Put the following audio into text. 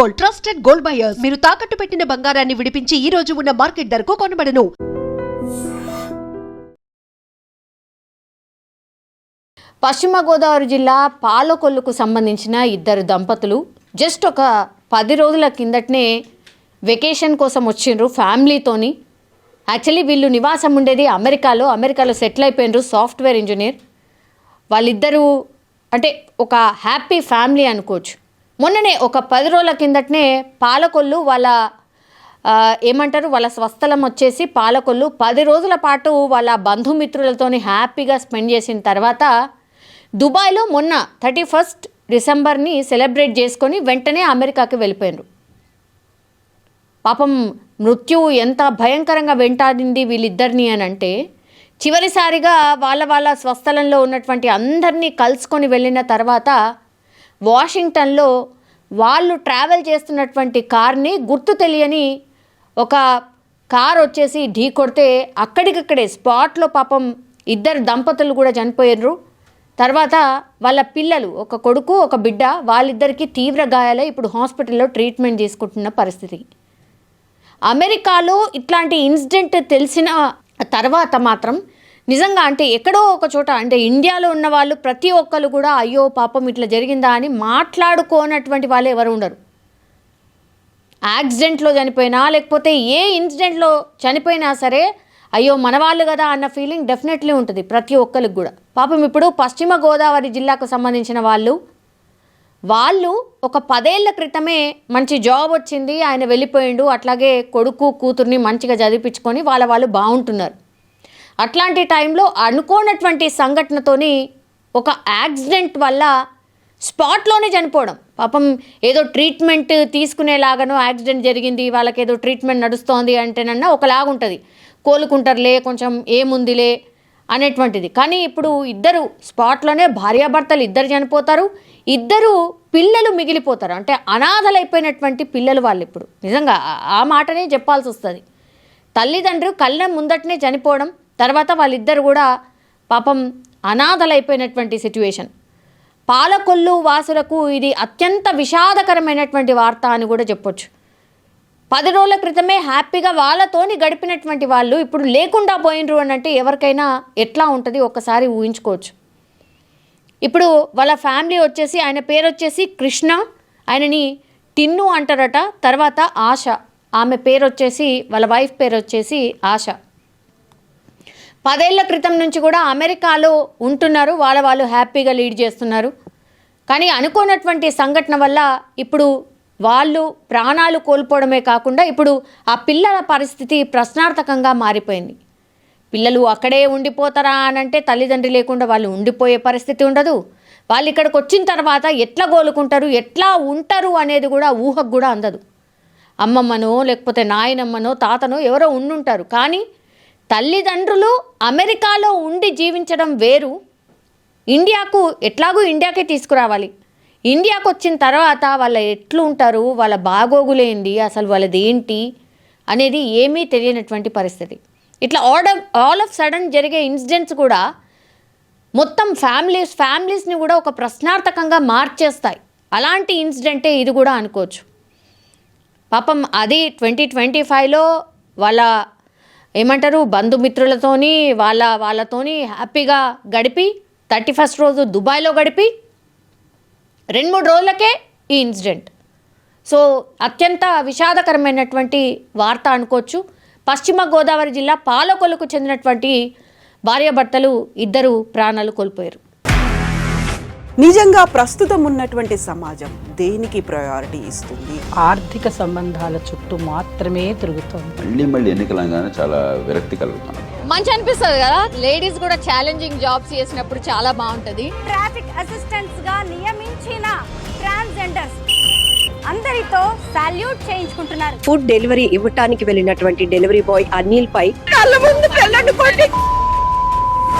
Gold, trusted gold buyers. మీరు తాకట్టు పెట్టిన బంగారాన్ని విడిపించి ఈ రోజు ఉన్న మార్కెట్ ధరకు కొనబడను. పశ్చిమ గోదావరి జిల్లా పాలకొల్లుకు సంబంధించిన ఇద్దరు దంపతులు జస్ట్ ఒక 10 రోజుల కిందటనే వెకేషన్ కోసం వచ్చిండ్రు ఫ్యామిలీతోని. యాక్చువల్లీ వీళ్ళు నివాసం ఉండేది అమెరికాలో సెటిల్ అయిపోయినరు, సాఫ్ట్వేర్ ఇంజనీర్. వాళ్ళిద్దరూ అంటే ఒక హ్యాపీ ఫ్యామిలీ అనుకోవచ్చు. మొన్ననే ఒక 10 రోజుల కిందటనే పాలకొల్లు వాళ్ళ వాళ్ళ స్వస్థలం వచ్చేసి పాలకొల్లు 10 రోజుల పాటు వాళ్ళ బంధుమిత్రులతోని హ్యాపీగా స్పెండ్ చేసిన తర్వాత దుబాయ్లో మొన్న 31 డిసెంబర్ని సెలబ్రేట్ చేసుకొని వెంటనే అమెరికాకి వెళ్ళిపోయినారు. పాపం మృత్యువు ఎంత భయంకరంగా వెంటాడింది వీళ్ళిద్దరిని అని అంటే, చివరిసారిగా వాళ్ళ స్వస్థలంలో ఉన్నటువంటి అందరినీ కలుసుకొని వెళ్ళిన తర్వాత వాషింగ్టన్లో వాళ్ళు ట్రావెల్ చేస్తున్నటువంటి కార్ని గుర్తు తెలియని ఒక కార్ వచ్చేసి ఢీ కొడితే అక్కడికక్కడే స్పాట్లో పాపం ఇద్దరు దంపతులు కూడా చనిపోయినరు. తర్వాత వాళ్ళ పిల్లలు, ఒక కొడుకు ఒక బిడ్డ, వాళ్ళిద్దరికీ తీవ్ర గాయాలై ఇప్పుడు హాస్పిటల్లో ట్రీట్మెంట్ తీసుకుంటున్న పరిస్థితి. అమెరికాలో ఇట్లాంటి ఇన్సిడెంట్ తెలిసిన తర్వాత మాత్రం నిజంగా అంటే ఎక్కడో ఒక చోట అంటే ఇండియాలో ఉన్న వాళ్ళు ప్రతి ఒక్కరు కూడా అయ్యో పాపం ఇట్లా జరిగిందా అని మాట్లాడుకోనటువంటి వాళ్ళు ఎవరు ఉండరు. యాక్సిడెంట్లో చనిపోయినా లేకపోతే ఏ ఇన్సిడెంట్లో చనిపోయినా సరే అయ్యో మన వాళ్ళు కదా అన్న ఫీలింగ్ డెఫినెట్లీ ఉంటుంది ప్రతి ఒక్కరికి కూడా. పాపం ఇప్పుడు పశ్చిమ గోదావరి జిల్లాకు సంబంధించిన వాళ్ళు ఒక 10 ఏళ్ల క్రితమే మంచి జాబ్ వచ్చింది, ఆయన వెళ్ళిపోయిండు, అట్లాగే కొడుకు కూతుర్ని మంచిగా చదివించుకొని వాళ్ళు బాగుంటున్నారు. అట్లాంటి టైంలో అనుకోనటువంటి సంఘటనతోని ఒక యాక్సిడెంట్ వల్ల స్పాట్లోనే చనిపోవడం. పాపం ఏదో ట్రీట్మెంట్ తీసుకునేలాగానో యాక్సిడెంట్ జరిగింది, వాళ్ళకి ఏదో ట్రీట్మెంట్ నడుస్తోంది అంటేనన్నా ఒకలాగుంటుంది, కోలుకుంటారులే కొంచెం ఏముందిలే అనేటువంటిది. కానీ ఇప్పుడు ఇద్దరు స్పాట్లోనే భార్యాభర్తలు ఇద్దరు చనిపోతారు, ఇద్దరు పిల్లలు మిగిలిపోతారు. అంటే అనాథలైపోయినటువంటి పిల్లలు వాళ్ళు. ఇప్పుడు నిజంగా ఆ మాటనే చెప్పాల్సి వస్తుంది. తల్లిదండ్రులు కళ్ళ ముందటనే చనిపోవడం, తర్వాత వాళ్ళిద్దరు కూడా పాపం అనాథలైపోయినటువంటి సిచ్యువేషన్. పాలకొల్లు వాసులకు ఇది అత్యంత విషాదకరమైనటువంటి వార్త అని కూడా చెప్పొచ్చు. 10 రోజుల క్రితమే హ్యాపీగా వాళ్ళతోని గడిపినటువంటి వాళ్ళు ఇప్పుడు లేకుండా పోయినరు అని అంటే ఎవరికైనా ఎట్లా ఉంటుంది ఒక్కసారి ఊహించుకోవచ్చు. ఇప్పుడు వాళ్ళ ఫ్యామిలీ వచ్చేసి, ఆయన పేరు వచ్చేసి కృష్ణ, ఆయనని టిన్ను అంటారట. తర్వాత ఆశ, ఆమె పేరు వచ్చేసి, వాళ్ళ వైఫ్ పేరు వచ్చేసి ఆశ. 10 ఏళ్ల క్రితం నుంచి కూడా అమెరికాలో ఉంటున్నారు, వాళ్ళు హ్యాపీగా లీడ్ చేస్తున్నారు. కానీ అనుకోనటువంటి సంఘటన వల్ల ఇప్పుడు వాళ్ళు ప్రాణాలు కోల్పోవడమే కాకుండా ఇప్పుడు ఆ పిల్లల పరిస్థితి ప్రశ్నార్థకంగా మారిపోయింది. పిల్లలు అక్కడే ఉండిపోతారా అని అంటే తల్లిదండ్రి లేకుండా వాళ్ళు ఉండిపోయే పరిస్థితి ఉండదు. వాళ్ళు ఇక్కడికి వచ్చిన తర్వాత ఎట్లా కోలుకుంటారు, ఎట్లా ఉంటారు అనేది కూడా ఊహకు కూడా అందదు. అమ్మమ్మనో లేకపోతే నాయనమ్మనో తాతనో ఎవరో ఉండుంటారు, కానీ తల్లిదండ్రులు అమెరికాలో ఉండి జీవించడం వేరు. ఇండియాకే తీసుకురావాలి. ఇండియాకు వచ్చిన తర్వాత వాళ్ళు ఎట్లు ఉంటారు, వాళ్ళ బాగోగులేంది, అసలు వాళ్ళది ఏంటి అనేది ఏమీ తెలియనటువంటి పరిస్థితి. ఇట్లా ఆల్ ఆఫ్ సడన్ జరిగే ఇన్సిడెంట్స్ కూడా మొత్తం ఫ్యామిలీస్ని కూడా ఒక ప్రశ్నార్థకంగా మార్చేస్తాయి. అలాంటి ఇన్సిడెంటే ఇది కూడా అనుకోవచ్చు. పాపం అది 2025లో వాళ్ళ బంధుమిత్రులతోని వాళ్ళతోని హ్యాపీగా గడిపి 31st రోజు దుబాయ్లో గడిపి 2-3 రోజులకే ఈ ఇన్సిడెంట్. సో అత్యంత విషాదకరమైనటువంటి వార్త అనుకోవచ్చు. పశ్చిమ గోదావరి జిల్లా పాలకొల్లుకు చెందినటువంటి భార్యాభర్తలు ఇద్దరు ప్రాణాలు కోల్పోయారు. నిజంగా ప్రస్తుతం ఉన్నటువంటి సమాజం దేనికి ప్రయారిటీ ఇస్తుంది? ఆర్థిక సంబంధాల చుట్టూ మాత్రమే తిరుగుతుంది. మళ్ళీ ఎన్నికలంగానే చాలా విరక్తి కలుగుతున్నాం. మంచి అనిపిస్తుంది కదా, లేడీస్ కూడా ఛాలెంజింగ్ జాబ్స్ చేసినప్పుడు చాలా బాగుంటది. ట్రాఫిక్ అసిస్టెంట్స్ గా నియమించిన ట్రాన్స్జెండర్స్ అందరితో సాల్యూట్ చేయించుకుంటున్నారు. ఫుడ్ డెలివరీ ఇవ్వటానికి వెళ్ళినటువంటి డెలివరీ బాయ్ అనిల్ పై కళ్ళ ముందు